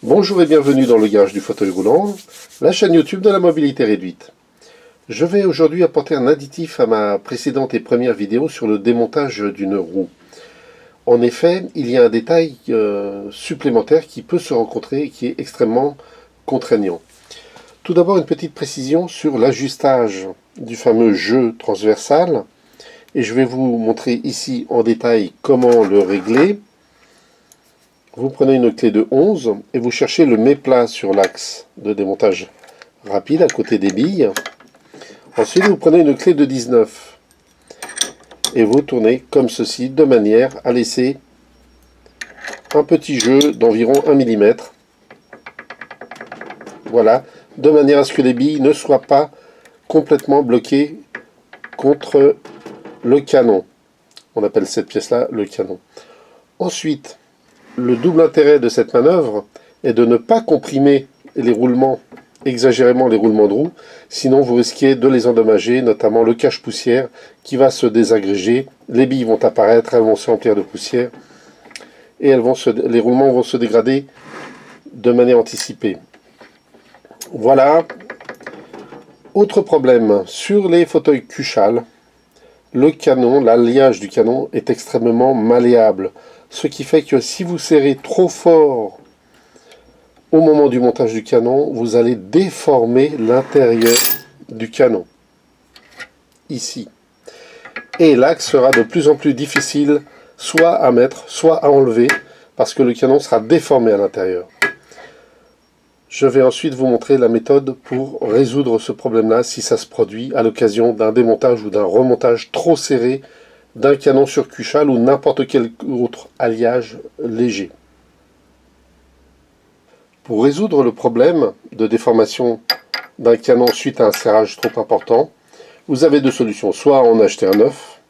Bonjour et bienvenue dans le garage du fauteuil roulant, la chaîne YouTube de la mobilité réduite. Je vais aujourd'hui apporter un additif à ma précédente et première vidéo sur le démontage d'une roue. En effet, il y a un détail supplémentaire qui peut se rencontrer et qui est extrêmement contraignant. Tout d'abord, une petite précision sur l'ajustage du fameux jeu transversal. Et je vais vous montrer ici en détail comment le régler. Vous prenez une clé de 11 et vous cherchez le méplat sur l'axe de démontage rapide à côté des billes. Ensuite, vous prenez une clé de 19 et vous tournez comme ceci de manière à laisser un petit jeu d'environ 1 mm. Voilà, de manière à ce que les billes ne soient pas complètement bloquées contre le canon. On appelle cette pièce-là le canon. Ensuite, le double intérêt de cette manœuvre est de ne pas comprimer les roulements, exagérément les roulements de roue, sinon vous risquez de les endommager, notamment le cache-poussière qui va se désagréger, les billes vont apparaître, elles vont se remplir de poussière, et les roulements vont se dégrader de manière anticipée. Voilà. Autre problème, sur les fauteuils Cushal, le canon, l'alliage du canon est extrêmement malléable. Ce qui fait que si vous serrez trop fort au moment du montage du canon, vous allez déformer l'intérieur du canon. Ici. Et l'axe sera de plus en plus difficile soit à mettre, soit à enlever, parce que le canon sera déformé à l'intérieur. Je vais ensuite vous montrer la méthode pour résoudre ce problème-là si ça se produit à l'occasion d'un démontage ou d'un remontage trop serré d'un canon sur Cushal ou n'importe quel autre alliage léger. Pour résoudre le problème de déformation d'un canon suite à un serrage trop important, vous avez deux solutions. Soit en acheter un neuf,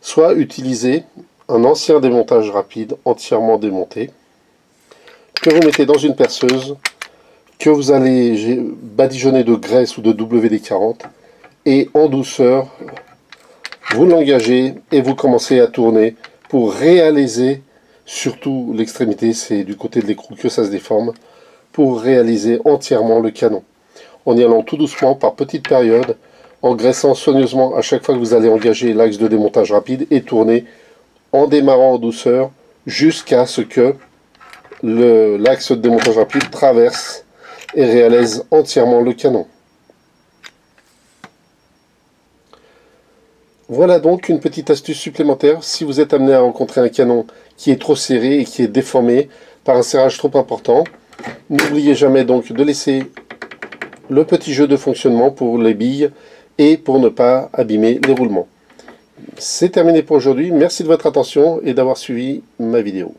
soit utiliser un ancien démontage rapide entièrement démonté, que vous mettez dans une perceuse, que vous allez badigeonner de graisse ou de WD-40, et en douceur, vous l'engagez et vous commencez à tourner pour réaliser, surtout l'extrémité, c'est du côté de l'écrou que ça se déforme, pour réaliser entièrement le canon. En y allant tout doucement, par petites périodes, en graissant soigneusement à chaque fois que vous allez engager l'axe de démontage rapide et tourner en démarrant en douceur jusqu'à ce que l'axe de démontage rapide traverse et réalise entièrement le canon. Voilà donc une petite astuce supplémentaire si vous êtes amené à rencontrer un canon qui est trop serré et qui est déformé par un serrage trop important. N'oubliez jamais donc de laisser le petit jeu de fonctionnement pour les billes et pour ne pas abîmer les roulements. C'est terminé pour aujourd'hui. Merci de votre attention et d'avoir suivi ma vidéo.